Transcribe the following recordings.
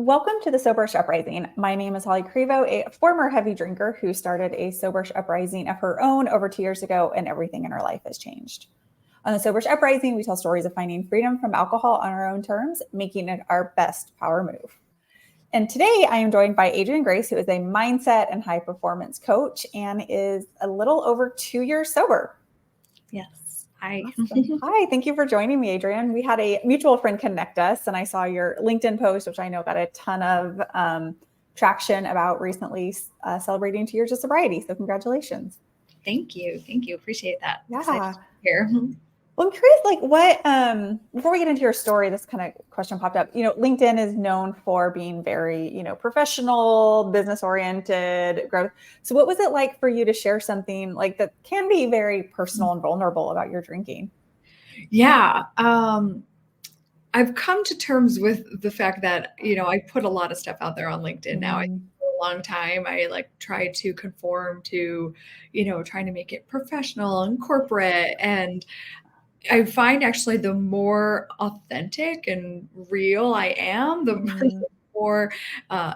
Welcome to the Soberish Uprising. My name is Holly Crevo, a former heavy drinker who started a Soberish Uprising of her own over 2 years ago, and everything in her life has changed. On the Soberish Uprising, we tell stories of finding freedom from alcohol on our own terms, making it our best power move. And today I am joined by Adrienne Grace, who is a mindset and high performance coach and is a little over 2 years sober. Yes. Hi. Awesome. Hi. Thank you for joining me, Adrienne. We had a mutual friend connect us, and I saw your LinkedIn post, which I know got a ton of traction about recently celebrating 2 years of sobriety. So congratulations. Thank you. Thank you. Appreciate that. Yeah. Here. Well, I'm curious, like what, before we get into your story, this kind of question popped up. LinkedIn is known for being very, professional, business oriented, growth. So what was it like for you to share something like that can be very personal and vulnerable about your drinking? Yeah. I've come to terms with the fact that, I put a lot of stuff out there on LinkedIn now. For a long time, I try to conform to, trying to make it professional and corporate. And I find actually the more authentic and real I am, the more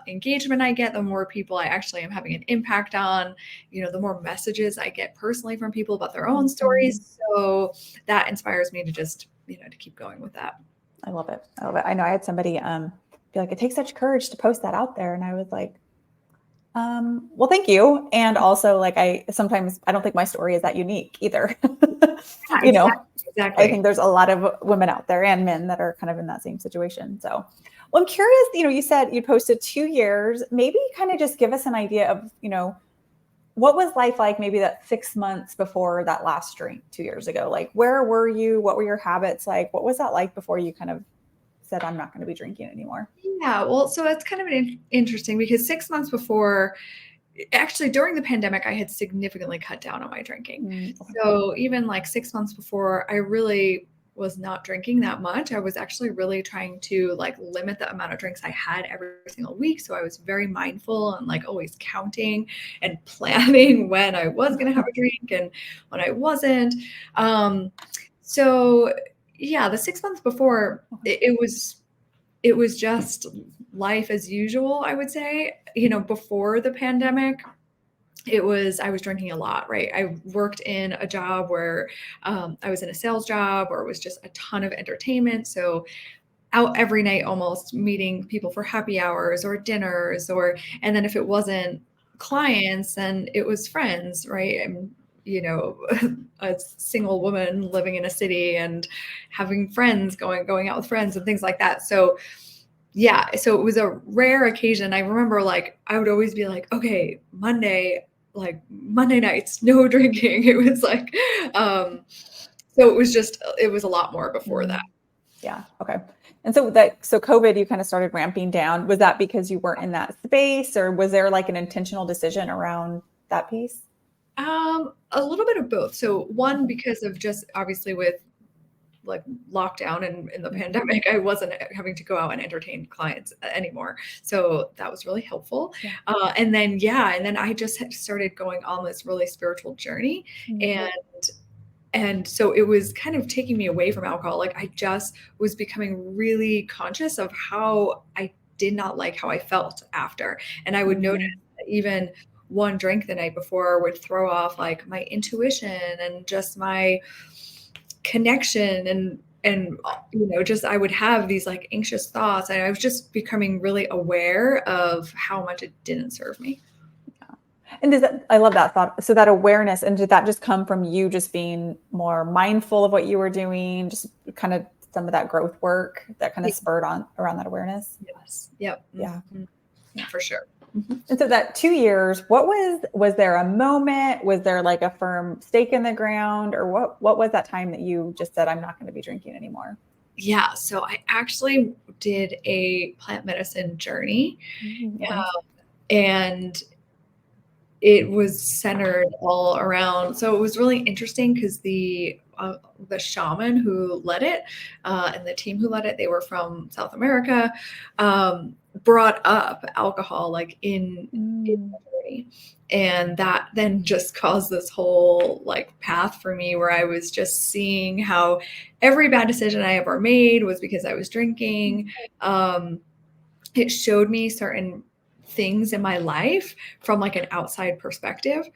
engagement I get, the more people I actually am having an impact on, the more messages I get personally from people about their own stories. So that inspires me to just, to keep going with that. I love it. I love it. I know I had somebody be like, it takes such courage to post that out there. And I was like, well, thank you. And also sometimes I don't think my story is that unique either. Yeah, exactly. I think there's a lot of women out there and men that are kind of in that same situation. So, well, I'm curious, you said you posted 2 years, maybe kind of just give us an idea of, what was life like maybe that 6 months before that last drink 2 years ago? Like, where were you? What were your habits like? What was that like before you kind of said, I'm not going to be drinking anymore? Yeah, well, so that's kind of interesting because 6 months before, actually during the pandemic, I had significantly cut down on my drinking. Okay. So even 6 months before, I really was not drinking that much. I was actually really trying to limit the amount of drinks I had every single week. So I was very mindful and always counting and planning when I was going to have a drink and when I wasn't. So yeah, the 6 months before it was just life as usual, I would say. Before the pandemic, I was drinking a lot, right? I worked in a job where I was in a sales job where it was just a ton of entertainment. So out every night, almost meeting people for happy hours or dinners, and then if it wasn't clients, then it was friends, right? And a single woman living in a city and having friends going out with friends and things like that. So yeah, so it was a rare occasion. I remember I would always be like, okay, Monday nights, no drinking. It was so it was a lot more before that. Yeah. Okay. And so COVID, you kind of started ramping down. Was that because you weren't in that space, or was there an intentional decision around that piece? A little bit of both. So one, because of just obviously with lockdown and in the pandemic, I wasn't having to go out and entertain clients anymore. So that was really helpful. Yeah. And then I just started going on this really spiritual journey. And so it was kind of taking me away from alcohol. I just was becoming really conscious of how I did not like how I felt after. And I would notice that even one drink the night before would throw off my intuition and just my connection and just I would have these anxious thoughts, and I was just becoming really aware of how much it didn't serve me. And I love that thought. So that awareness, and did that just come from you just being more mindful of what you were doing, just kind of some of that growth work that kind of spurred on around that awareness? Yes. Yep. Yeah. Yeah, for sure. And so that 2 years, was there a moment? Was there a firm stake in the ground, or what was that time that you just said, I'm not going to be drinking anymore? Yeah. So I actually did a plant medicine journey, and it was centered all around. So it was really interesting because the shaman who led it and the team who led it, they were from South America, brought up alcohol in the journey. And that then just caused this whole path for me where I was just seeing how every bad decision I ever made was because I was drinking. it showed me certain things in my life from like an outside perspective.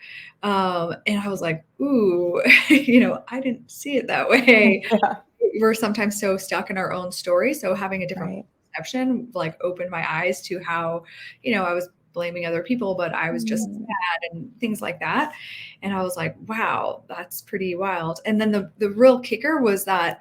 And I was like, ooh, I didn't see it that way. Yeah. We're sometimes so stuck in our own story. So having a different Right. perception like opened my eyes to how, I was blaming other people, but I was just Mm. sad and things like that. And I was like, wow, that's pretty wild. And then the real kicker was that,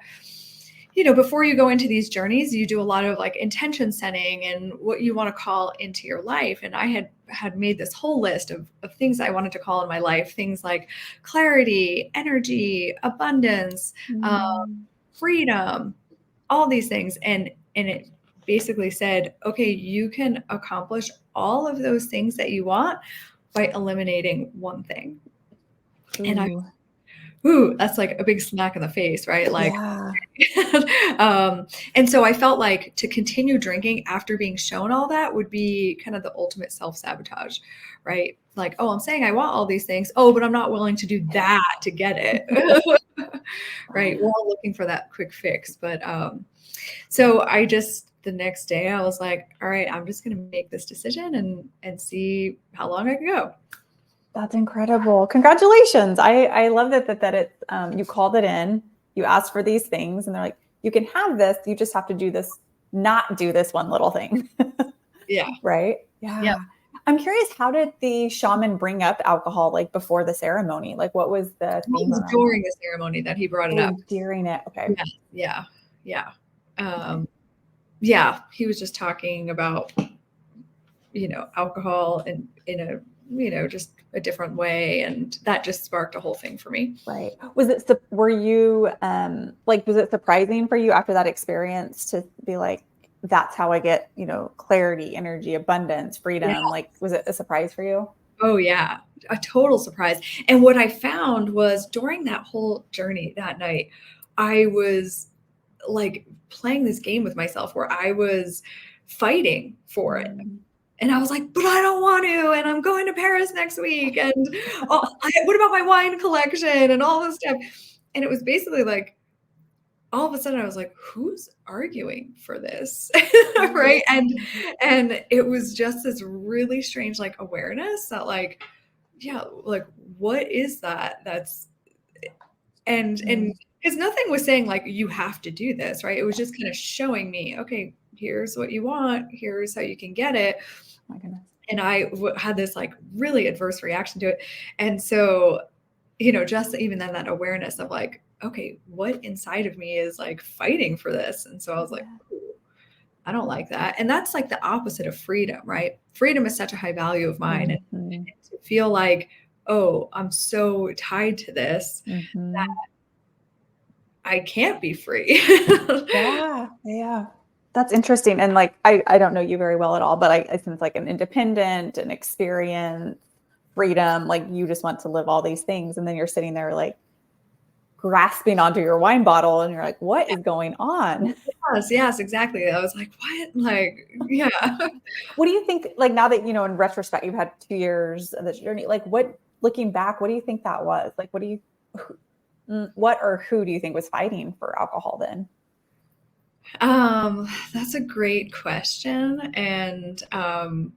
before you go into these journeys, you do a lot of like intention setting and what you want to call into your life. And I had made this whole list of things I wanted to call in my life, things like clarity, energy, abundance, um, Mm. freedom, all these things. And it basically said, okay, you can accomplish all of those things that you want by eliminating one thing. And I, Ooh. ooh, that's like a big smack in the face, right? Like, Yeah. and so I felt like to continue drinking after being shown all that would be kind of the ultimate self-sabotage, right? Like, oh, I'm saying I want all these things. Oh, but I'm not willing to do that to get it. Right. We're all looking for that quick fix. But so I just the next day I was like, all right, I'm just gonna make this decision and see how long I can go. That's incredible. Congratulations. I love that it's you called it in, you asked for these things, and they're like, you can have this, you just have to do this, not do this one little thing. Yeah. Right? Yeah. Yeah. I'm curious, how did the shaman bring up alcohol like before the ceremony? Like what was the Well, it theme was around that? during the ceremony that he brought it up. Oh, during it. Okay. Yeah. Yeah. Yeah. Okay. Yeah. He was just talking about alcohol and in a, just a different way. And that just sparked a whole thing for me. Right. Were you like, was it surprising for you after that experience to be like, that's how I get, clarity, energy, abundance, Yeah. freedom? Like, was it a surprise for you? Oh yeah. A total surprise. And what I found was during that whole journey that night, I was like playing this game with myself where I was fighting for it. Mm. And I was like, but I don't want to. And I'm going to Paris next week. And what about my wine collection and all this stuff? And it was basically like, all of a sudden I was like, who's arguing for this? Right. And it was just this really strange like awareness that like, yeah, like what is that? And Mm. because nothing was saying like you have to do this, right? It was just kind of showing me, okay, here's what you want, here's how you can get it. Oh my goodness. And I had this like really adverse reaction to it. And so, just even then that awareness of like, okay, what inside of me is like fighting for this? And so I was like, Yeah. ooh, I don't like that. And that's like the opposite of freedom, right? Freedom is such a high value of mine. And Mhm. to feel like, oh, I'm so tied to this that Mhm. I can't be free. Yeah. Yeah. That's interesting. And like, I don't know you very well at all, but I sense like an independent, an experience, freedom, like you just want to live all these things. And then you're sitting there like grasping onto your wine bottle and you're like, what is going on? Yes, yes, exactly. I was like, what? Like, yeah. What do you think, like now that, in retrospect, you've had 2 years of this journey, like looking back, what do you think that was? Like, what or who do you think was fighting for alcohol then? That's a great question. And I'm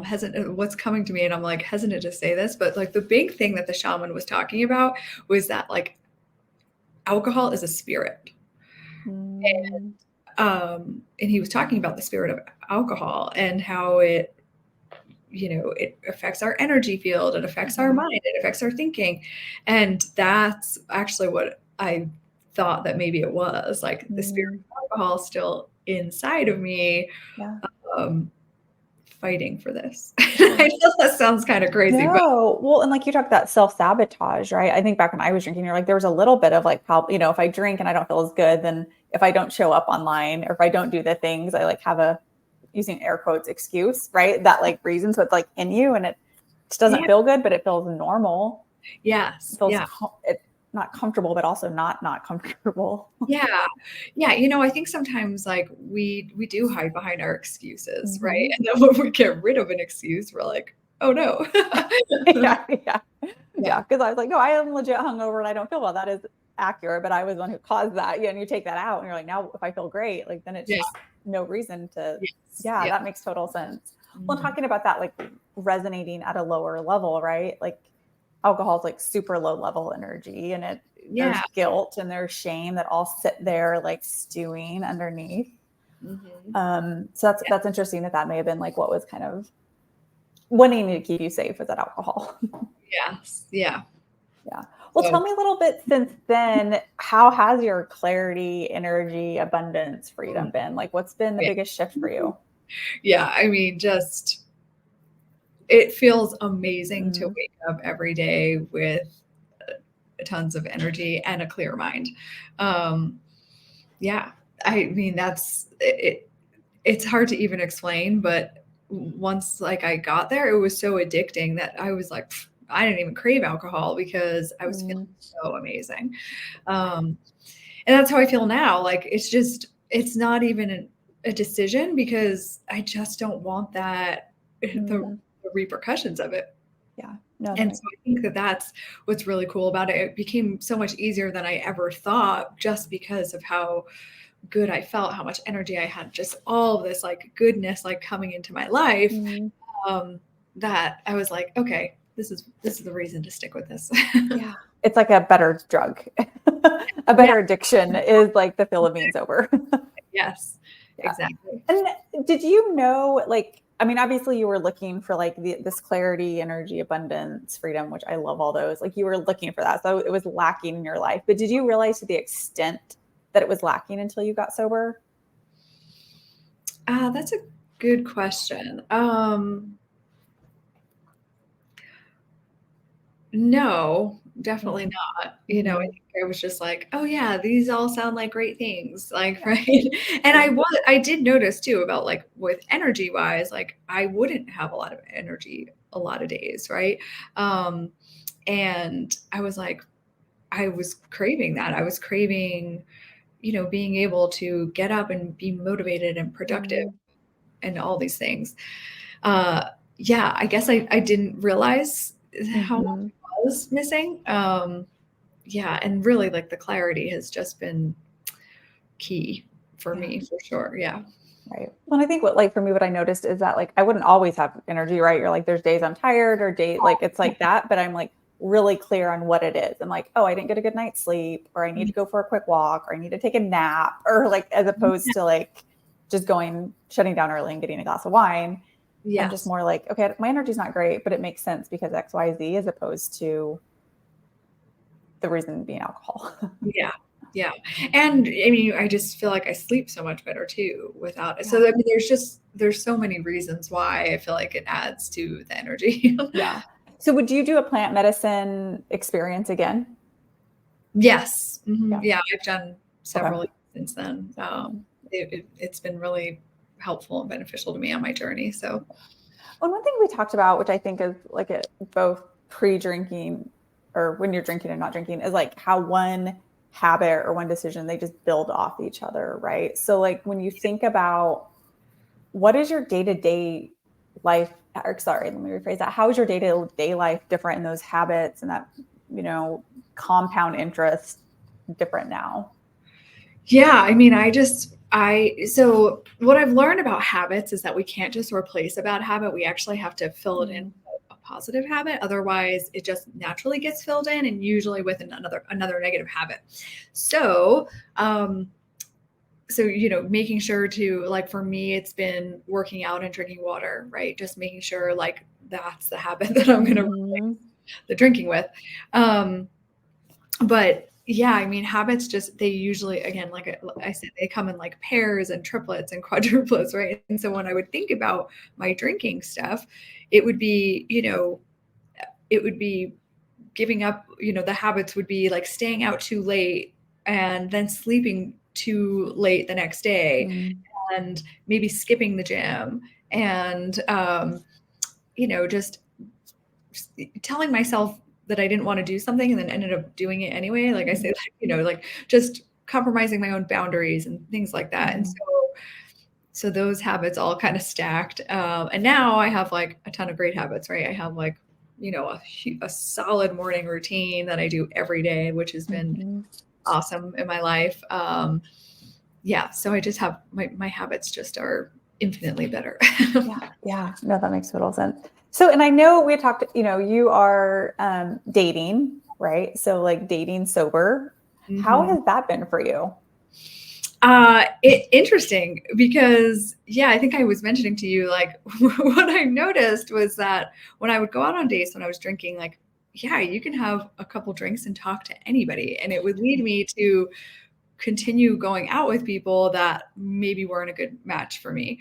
hesitant what's coming to me, and I'm like hesitant to say this, but like the big thing that the shaman was talking about was that like alcohol is a spirit. Mm. And he was talking about the spirit of alcohol and how it, it affects our energy field, it affects our Yeah. mind, it affects our thinking. And that's actually what I thought that maybe it was like the spirit Mm. of alcohol still inside of me, Yeah. um, fighting for this. Yeah. I know that sounds kind of crazy, but No. Well, and like you talked about self-sabotage, right? I think back when I was drinking, you're like, there was a little bit of like, probably, if I drink and I don't feel as good, then if I don't show up online or if I don't do the things, I like have a using air quotes excuse, right? That like reason. So it's like in you and it just doesn't yeah, feel good, but it feels normal. It yes, feels yeah. it's not comfortable, but also not comfortable. Yeah. Yeah, I think sometimes like we do hide behind our excuses, right? Mhm. And then when we get rid of an excuse, we're like, "Oh no." Yeah, yeah. Yeah. Yeah, because I was like, no, I am legit hungover and I don't feel well. That is accurate, but I was the one who caused that. Yeah, and you take that out and you're like, now if I feel great, like then it's Yeah. just no reason to, Yes. yeah, Yeah. that makes total sense. Well, Mhm. talking about that, like resonating at a lower level, right? Like alcohol is like super low level energy and there's Yeah. guilt and there's shame that all sit there like stewing underneath. Mhm. So that's interesting that may have been like what was kind of wanting to keep you safe with that alcohol. Yes. Yeah. Yeah. Well, tell So me a little bit since then, how has your clarity, energy, abundance, freedom been? Like, what's been the yeah. biggest shift for you? Yeah. I mean, just it feels amazing to Mm, wake up every day with tons of energy and a clear mind. Um, yeah. I mean, that's it. It's hard to even explain, but once like I got there, it was so addicting that I was like, I didn't even crave alcohol because I was feeling mm, so amazing. Um, and that's how I feel now. Like it's not even a decision because I just don't want the mm. repercussions of it. Yeah. No, that And so makes I think that that's what's really cool about it. It became so much easier than I ever thought just because of how good I felt, how much energy I had, just all of this like goodness like coming into my life, mm, um, that I was like, okay, this is the reason to stick with this. yeah. It's like a better drug. A Yeah. better addiction is like the feel of being sober. Yes, Yeah. exactly. And did you know, like, I mean, obviously you were looking for like this clarity, energy, abundance, freedom, which I love all those. Like you were looking for that. So it was lacking in your life. But did you realize to the extent that it was lacking until you got sober? That's a good question. No, definitely No. not. I Hmm. think I was just like, "Oh, yeah, these all sound like great things." Like, Yeah. right? And Yeah. I did notice too about, like, with energy-wise, like, I wouldn't have a lot of energy a lot of days, right? Um, and I was like I was craving that. I was craving, being able to get up and be motivated and productive Mm, and all these things. Uh, yeah, I guess I didn't realize how much hmm. I was missing. Yeah, and really like the clarity has just been key for Yeah. me for sure. Yeah. Right. Well, and I think what like for me, what I noticed is that like I wouldn't always have energy, right? You're like, there's days I'm tired or day like it's like that, but I'm like really clear on what it is. I'm like, oh, I didn't get a good night's sleep, or I need to go for a quick walk, or I need to take a nap, or like as opposed to like just shutting down early and getting a glass of wine. I'm just Yes. more like, okay, my energy's not great, but it makes sense because XYZ as opposed to the reason being alcohol. Yeah. Yeah. And I mean, I just feel like I sleep so much better too without it. So Yeah. I mean, there's so many reasons why I feel like it adds to the energy. Yeah. So would you do a plant medicine experience again? Yes. Mhm. Yeah. Yeah, I've done Okay. several since then. Awesome. It's been really helpful and beneficial to me on my journey. So Well, one thing we talked about, which I think is like both pre-drinking or when you're drinking and not drinking, is like how one habit or one decision they just build off each other, right? So like when you think about what is your day-to-day life, or sorry, let me rephrase that. How is your day-to-day life different in those habits and that, you know, compound interest different now? yeah, I mean, so what I've learned about habits is that we can't just replace a bad habit. We actually have to fill it in Mm, with a positive habit. Otherwise, it just naturally gets filled in and usually with another negative habit. So, making sure to like for me, it's been working out and drinking water, right? Just making sure like that's the habit that I'm gonna mhm, the drinking with. Um, but yeah, I mean, habits just they usually again, like I said, they come in like pairs and triplets and quadruplets, right? And so when I would think about my drinking stuff, it would be, it would be giving up, the habits would be like staying out too late and then sleeping too late the next day mm, and maybe skipping the gym and just telling myself that I didn't want to do something and then ended up doing it anyway. Like I mhm, say, like just compromising my own boundaries and things like that. And mhm, so those habits all kind of stacked. And now I have like a ton of great habits, right? I have like, a solid morning routine that I do every day, which has been mhm. awesome in my life. yeah, so I just have my habits just are infinitely better. Yeah. No, that makes total sense. So, and I know we talked, you are dating, right? So like dating sober. How Mhm. has that been for you? Interesting because yeah, I think I was mentioning to you like what I noticed was that when I would go out on dates when I was drinking, like, yeah, you can have a couple drinks and talk to anybody, and it would lead me to continue going out with people that maybe weren't a good match for me.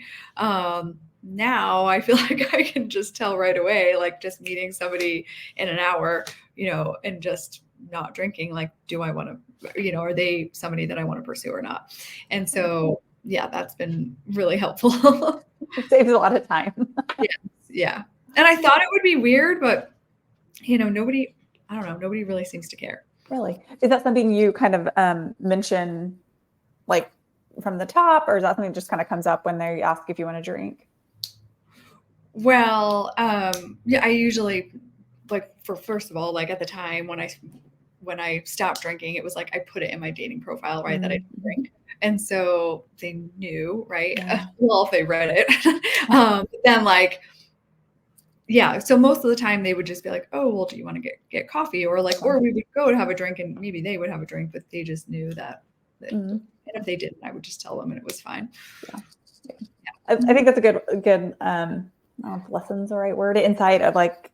Now I feel like I can just tell right away, like just meeting somebody in an hour, and just not drinking, like, do I want to, are they somebody that I want to pursue or not? And so, yeah, that's been really helpful. It saves a lot of time. Yeah. Yeah. And I thought it would be weird, but nobody, I don't know, nobody really seems to care. Really? Is that something you kind of mention like from the top, or is that something that just kind of comes up when they ask if you want to drink? Well, yeah, I usually like for first of all, like at the time when I stopped drinking, it was like I put it in my dating profile, right, that I didn't Mm-hmm. drink. And so they knew, right? Yeah. Well, if they read it. Then like, yeah, so most of the time they would just be like, "Oh, well, do you want to get coffee?" Or like, or we would go to have a drink and maybe they would have a drink, but they just knew that Mm-hmm. and if they didn't, I would just tell them and it was fine. Yeah. I think that's a good I don't know if lesson's the right word, insight of like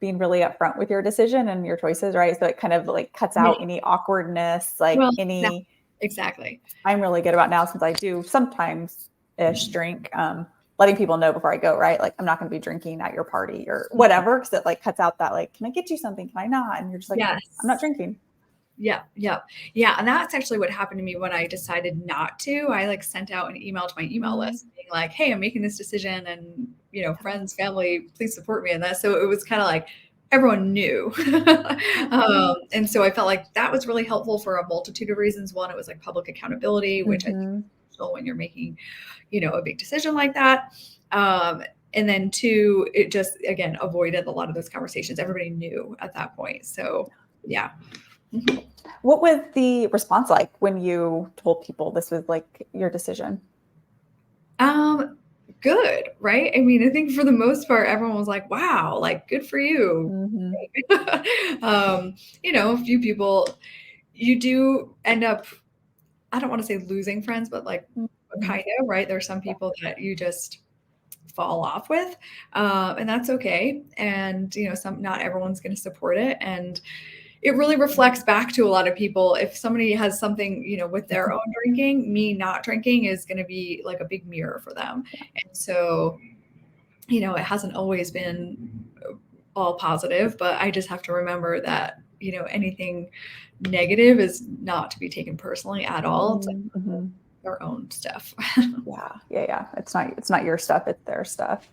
being really upfront with your decision and your choices, right? So it kind of like cuts Yeah. out any awkwardness, like Well, any. exactly. I'm really good about now since I do sometimes ish drink, letting people know before I go, right? Like I'm not going to be drinking at your party or whatever, because it like cuts out that like, can I get you something? Can I not? And you're just like, I'm not Yes. drinking. Yeah, yeah, yeah. And that's actually what happened to me when I decided not to. I like sent out an email to my email Mm-hmm. list being like, "Hey, I'm making this decision, and friends, family, please support me in that." So it was kind of like everyone knew, and so I felt like that was really helpful for a multitude of reasons. One, it was like public accountability, which I think Mm-hmm. is crucial when you're making, a big decision like that. Um, and then two, it just again avoided a lot of those conversations. Everybody knew at that point. So yeah. Mhm. What was the response like when you told people this was like your decision? Um, Good, right? I mean, I think for the most part, everyone was like, "Wow, like good for you." Mm-hmm. um, a few people, you do end up, I don't want to say losing friends, but like Mm-hmm. kind of, right? There's some people that you just fall off with, and that's okay. And not everyone's going to support it, and it really reflects back to a lot of people. If somebody has something, with their own drinking, me not drinking is going to be like a big mirror for them. And so, it hasn't always been all positive, but I just have to remember that, anything negative is not to be taken personally at all. It's like Mm-hmm. their own stuff. Yeah. It's not your stuff, it's their stuff.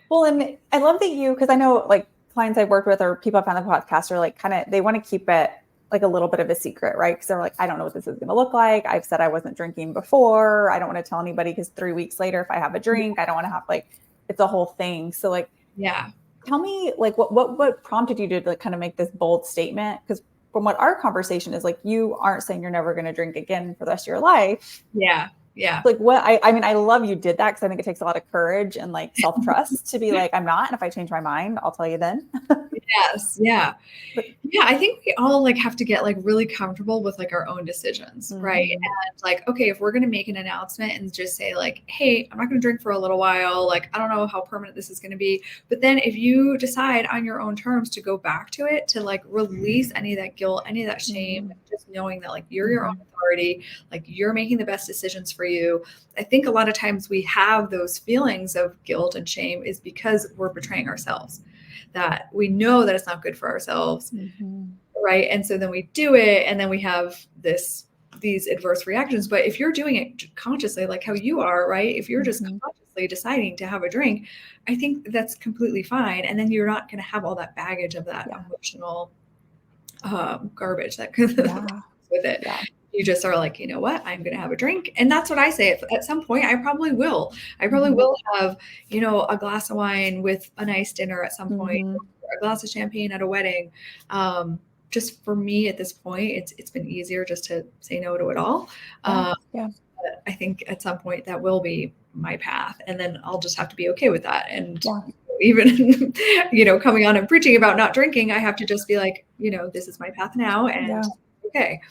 Well, and I love that because I know like clients I've worked with or people I've found on the podcast are like kind of, they want to keep it like a little bit of a secret, right? Because they're like, I don't know what this is going to look like. I've said I wasn't drinking before. I don't want to tell anybody because 3 weeks later, if I have a drink, I don't want to have like, it's a whole thing. So like, Yeah. tell me like what prompted you to like kind of make this bold statement? Because from what our conversation is like, you aren't saying you're never going to drink again for the rest of your life. Yeah. Yeah. Like what I mean, I love you did that because I think it takes a lot of courage and like self-trust to be like, I'm not. And if I change my mind, I'll tell you then. Yes. Yeah. But Yeah, I think we all like have to get like really comfortable with like our own decisions, right? mm-hmm. And like, okay, if we're going to make an announcement and just say like, "Hey, I'm not going to drink for a little while. Like, I don't know how permanent this is going to be." But then if you decide on your own terms to go back to it, to like release any of that guilt, any of that shame, Mm-hmm. just knowing that like you're your own authority, like you're making the best decisions for you. I think a lot of times we have those feelings of guilt and shame is because we're betraying ourselves, that we know that it's not good for ourselves, Mm-hmm. right? And so then we do it and then we have these adverse reactions. But if you're doing it consciously, like how you are, right? If you're just Mm-hmm. consciously deciding to have a drink, I think that's completely fine. And then you're not going to have all that baggage of that Yeah. emotional garbage that comes Yeah. with it. Yeah. You just are like, you know what, I'm going to have a drink. And that's what I say. At some point, I probably will. I probably Mm-hmm. will have, a glass of wine with a nice dinner at some point, Mm-hmm. or a glass of champagne at a wedding. Just for me at this point, it's been easier just to say no to it all. Yeah. Um, Yeah. But I think at some point that will be my path. And then I'll just have to be okay with that. And Yeah. even, coming on and preaching about not drinking, I have to just be like, this is my path now. And okay.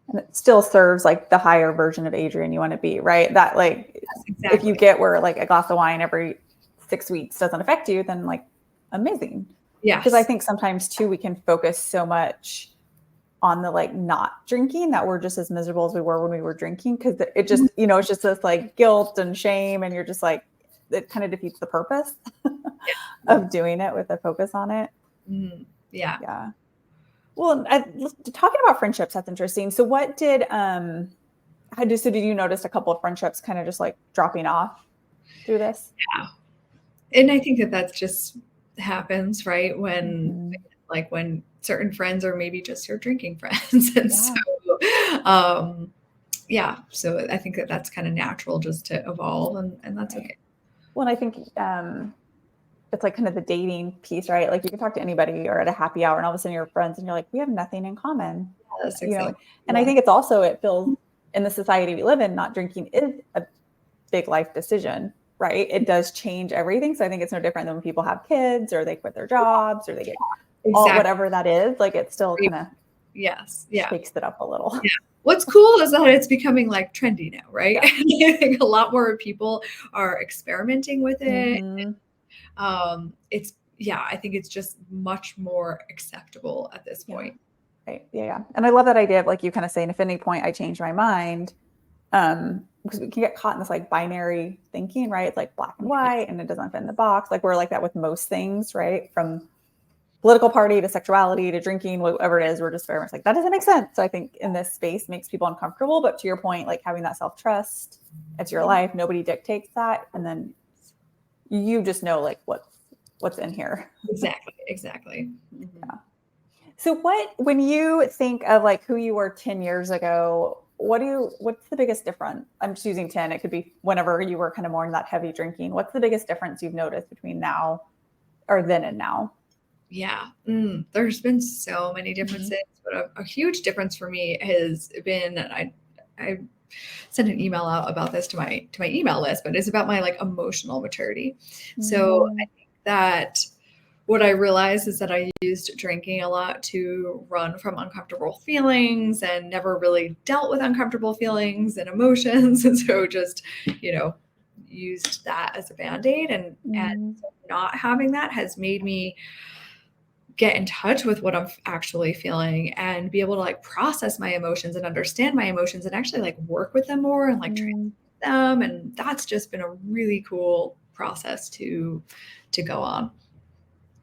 And it still serves like the higher version of Adrienne you want to be, right? That like, Yes, exactly. if you get where like a glass of wine every 6 weeks doesn't affect you, then like amazing. Yes. Because I think sometimes too, we can focus so much on the like not drinking that we're just as miserable as we were when we were drinking. Cause it just, it's just this like guilt and shame. And you're just like, it kind of defeats the purpose of doing it with a focus on it. Mm-hmm. Yeah. Yeah. Well, talking about friendships, that's interesting. So what did did you notice a couple of friendships kind of just like dropping off through this? Yeah. And I think that that's just happens, right? When when certain friends are maybe just your drinking friends. And so I think that that's kind of natural just to evolve, and that's okay. Well, and I think it's like kind of the dating piece, right? Like you can talk to anybody or at a happy hour and all of a sudden you're friends and you're like, we have nothing in common. Yes, exactly. And I think it's also, it feels in the society we live in, not drinking is a big life decision, right? It does change everything. So I think it's no different than when people have kids or they quit their jobs or they get whatever that is. Like it still kind of shakes it up a little. Yeah. What's cool is that it's becoming like trendy now, right? I think a lot more people are experimenting with it. I think it's just much more acceptable at this point. Right. Yeah. And I love that idea of like you kind of saying, if at any point I change my mind, because we can get caught in this like binary thinking, right? It's like black and white and it doesn't fit in the box. Like we're like that with most things, right? From political party to sexuality to drinking, whatever it is, we're just very much like, that doesn't make sense. So I think in this space makes people uncomfortable, but to your point, like having that self-trust, it's your life. Nobody dictates that. And then you just know like what's in here. Exactly. Mm-hmm. Yeah. So when you think of like who you were 10 years ago, what's the biggest difference? I'm just using 10. It could be whenever you were kind of more in that heavy drinking. What's the biggest difference you've noticed between now or then and now? Yeah. There's been so many differences, but a huge difference for me has been, I sent an email out about this to my email list, but it's about my like emotional maturity. So I think that what I realized is that I used drinking a lot to run from uncomfortable feelings and never really dealt with uncomfortable feelings and emotions. And so just, used that as a Band-Aid, and not having that has made me get in touch with what I'm actually feeling and be able to like process my emotions and understand my emotions and actually like work with them more and like translate them. And that's just been a really cool process to go on.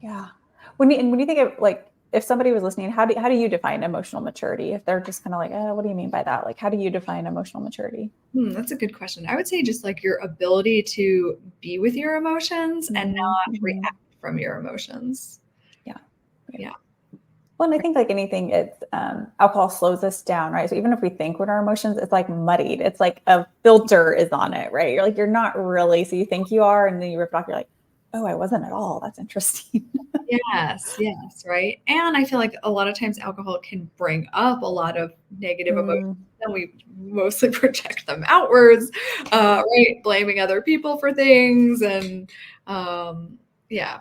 Yeah. When you think of like, if somebody was listening, how do you define emotional maturity? If they're just kind of like, what do you mean by that? Like, how do you define emotional maturity? That's a good question. I would say just like your ability to be with your emotions and not react from your emotions. Yeah. Well, and I think like anything, it's alcohol slows us down, right? So even if we think with our emotions, it's like muddied. It's like a filter is on it, right? You're like, you're not really. So you think you are, and then you rip it off. You're like, oh, I wasn't at all. That's interesting. Yes, right. And I feel like a lot of times alcohol can bring up a lot of negative emotions, and we mostly project them outwards, right? Blaming other people for things, and yeah.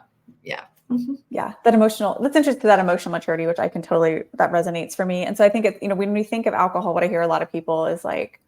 Yeah, that's interesting to that emotional maturity, which I can that resonates for me. And so I think it's, when we think of alcohol, what I hear a lot of people is like,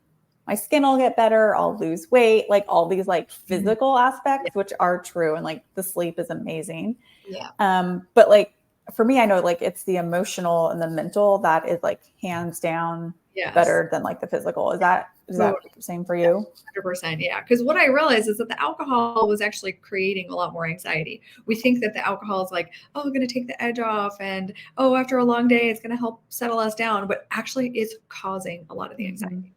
my skin will get better, I'll lose weight, like all these like physical aspects, which are true. And like the sleep is amazing. Yeah. But like, for me, I know like it's the emotional and the mental that is like hands down better than like the physical. Is that the same for you? 100%. Yeah. Because what I realized is that the alcohol was actually creating a lot more anxiety. We think that the alcohol is like, oh, going to take the edge off, and after a long day, it's going to help settle us down. But actually, it's causing a lot of the anxiety.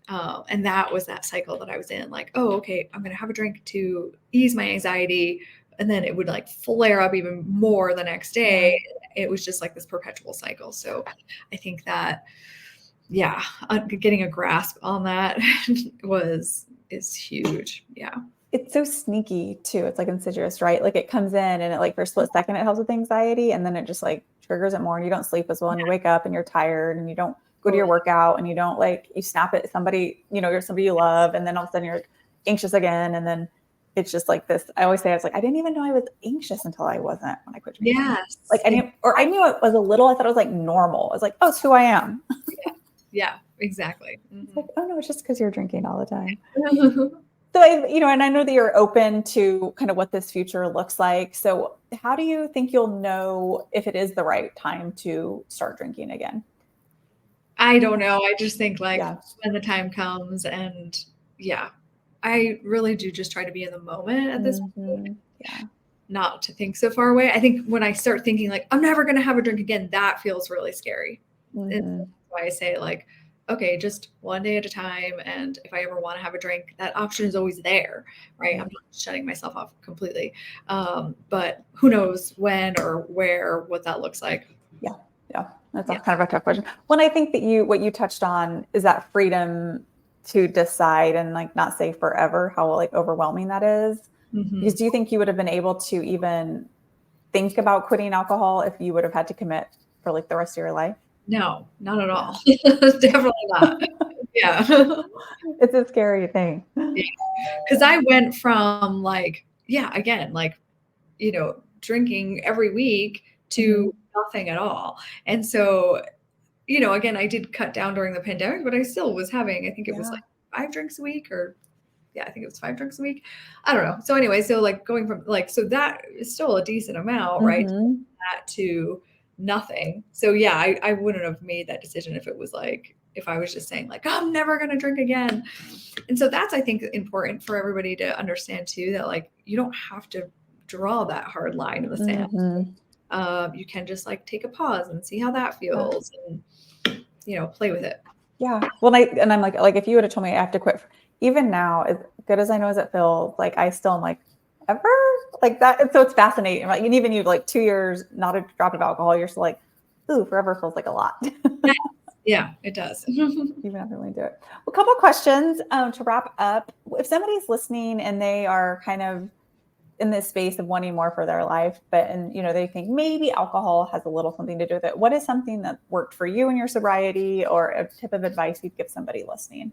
And that was that cycle that I was in. Like, oh, okay, I'm going to have a drink to ease my anxiety. And then it would like flare up even more the next day. It was just like this perpetual cycle. So I think that, getting a grasp on that is huge. Yeah. It's so sneaky too. It's like insidious, right? Like it comes in and it like for a split second, it helps with anxiety. And then it just like triggers it more and you don't sleep as well. And you wake up and you're tired and you don't go to your workout and you don't like, you snap at somebody, you're somebody you love. And then all of a sudden you're anxious again. And then it's just like this. I always say, I was like, I didn't even know I was anxious until I wasn't when I quit drinking. Yes. Like I knew it was a little, I thought it was like normal. I was like, oh, it's who I am. Yeah, exactly. It's like, oh no, it's just because you're drinking all the time. Mm-hmm. So, and I know that you're open to kind of what this future looks like. So how do you think you'll know if it is the right time to start drinking again? I don't know. I just think Yeah. when the time comes, and I really do just try to be in the moment at this point. Yeah. Not to think so far away. I think when I start thinking like, I'm never going to have a drink again, that feels really scary. And that's why I say like, okay, just one day at a time. And if I ever want to have a drink, that option is always there, right? I'm not shutting myself off completely. But who knows when or where, what that looks like. Yeah. That's kind of a tough question. Well, I think that what you touched on is that freedom to decide and like not say forever how like overwhelming that is. Because do you think you would have been able to even think about quitting alcohol if you would have had to commit for like the rest of your life? No, not at all. Definitely not. Yeah. It's a scary thing. Because I went from drinking every week to nothing at all. And so, again, I did cut down during the pandemic, but I still was having, I think it was like 5 drinks a week I think it was 5 drinks a week. I don't know. So anyway, so like going from so that is still a decent amount, right? That to nothing. So yeah, I wouldn't have made that decision if it was like, if I was just saying like, I'm never going to drink again. And so that's, I think, important for everybody to understand too, that like, you don't have to draw that hard line in the sand. You can just like take a pause and see how that feels and, play with it. Yeah. Well, I'm like, if you would have told me I have to quit, even now, as good as I know as it feels, like I still am like, ever like that. And so it's fascinating. Like, and even you like 2 years, not a drop of alcohol, you're still like, ooh, forever feels like a lot. Yeah, it does. Even after we do it. Well, a couple of questions to wrap up. If somebody's listening and they are kind of in this space of wanting more for their life, but they think maybe alcohol has a little something to do with it. What is something that worked for you in your sobriety, or a tip of advice you'd give somebody listening?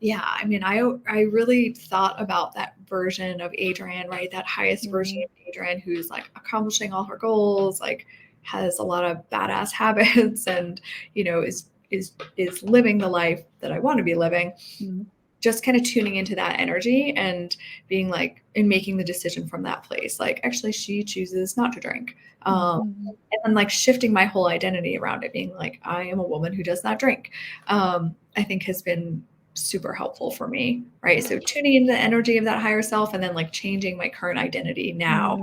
Yeah, I mean, I really thought about that version of Adrienne, right? That highest version of Adrienne who's like accomplishing all her goals, like has a lot of badass habits, and is living the life that I want to be living. Just kind of tuning into that energy and being like, and making the decision from that place. Like, actually, she chooses not to drink. And then like shifting my whole identity around it, being like, I am a woman who does not drink, I think has been super helpful for me. Right. So tuning into the energy of that higher self and then like changing my current identity now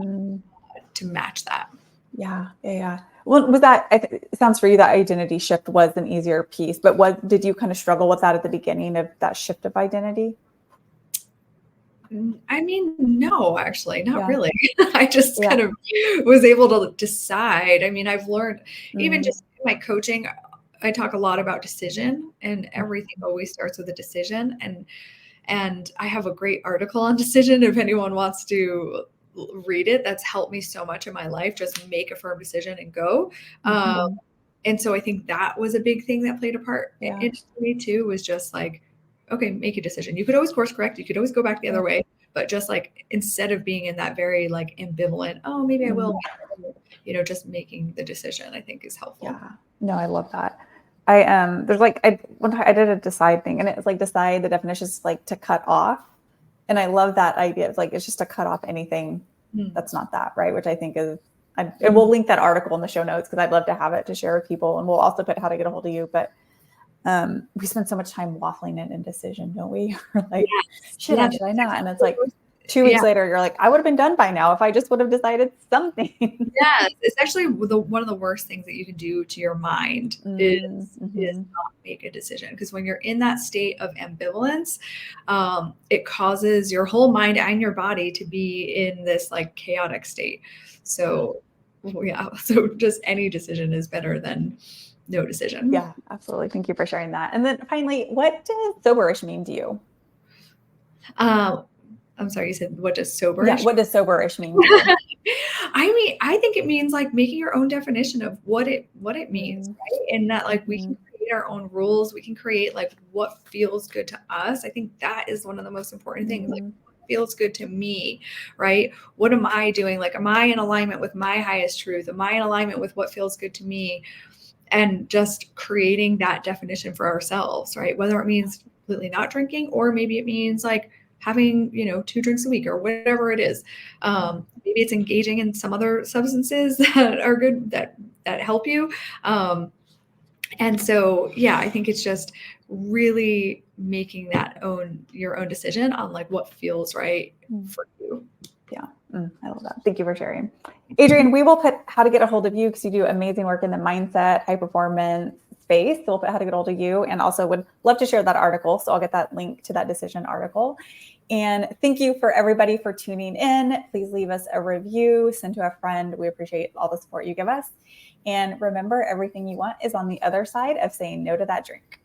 to match that. Yeah. Well, it sounds for you that identity shift was an easier piece, but did you kind of struggle with that at the beginning of that shift of identity? I mean, no, actually, not really. I just kind of was able to decide. I mean, I've learned even just in my coaching, I talk a lot about decision, and everything always starts with a decision. And I have a great article on decision if anyone wants to read it. That's helped me so much in my life. Just make a firm decision and go. And so I think that was a big thing that played a part in me too, was just like, okay, make a decision. You could always course correct. You could always go back the other way, but just like, instead of being in that very like ambivalent, oh, maybe I will, just making the decision, I think is helpful. Yeah, no, I love that. There's like, one time I did a decide thing, and it was like decide, the definition is like to cut off. And I love that idea. It's like, it's just to cut off anything that's not that, right? Which I think is, and we'll link that article in the show notes because I'd love to have it to share with people. And we'll also put how to get a hold of you. But we spend so much time waffling in indecision, don't we? Like, should I not? And it's like 2 weeks later, you're like, I would have been done by now if I just would have decided something. Yes, it's actually one of the worst things that you can do to your mind is not make a decision. Because when you're in that state of ambivalence, it causes your whole mind and your body to be in this like chaotic state. So so just any decision is better than no decision. Yeah, absolutely. Thank you for sharing that. And then finally, what does soberish mean to you? I'm sorry, you said, what does soberish? Yeah, what does soberish mean to you? I mean, I think it means like making your own definition of what it means, right? And that like we can create create our own rules. We can create like what feels good to us. I think that is one of the most important things. Like, what feels good to me, right? What am I doing? Like, am I in alignment with my highest truth? Am I in alignment with what feels good to me? And just creating that definition for ourselves, right? Whether it means completely not drinking, or maybe it means like having, 2 drinks a week or whatever it is. Maybe it's engaging in some other substances that are good, that help you. And so, yeah, I think it's just really making your own decision on like what feels right for you. Yeah, I love that. Thank you for sharing. Adrienne, we will put how to get a hold of you because you do amazing work in the mindset, high performance space. So we'll put how to get a hold of you, and also would love to share that article. So I'll get that link to that decision article. And thank you for everybody for tuning in. Please leave us a review, send to a friend. We appreciate all the support you give us. And remember, everything you want is on the other side of saying no to that drink.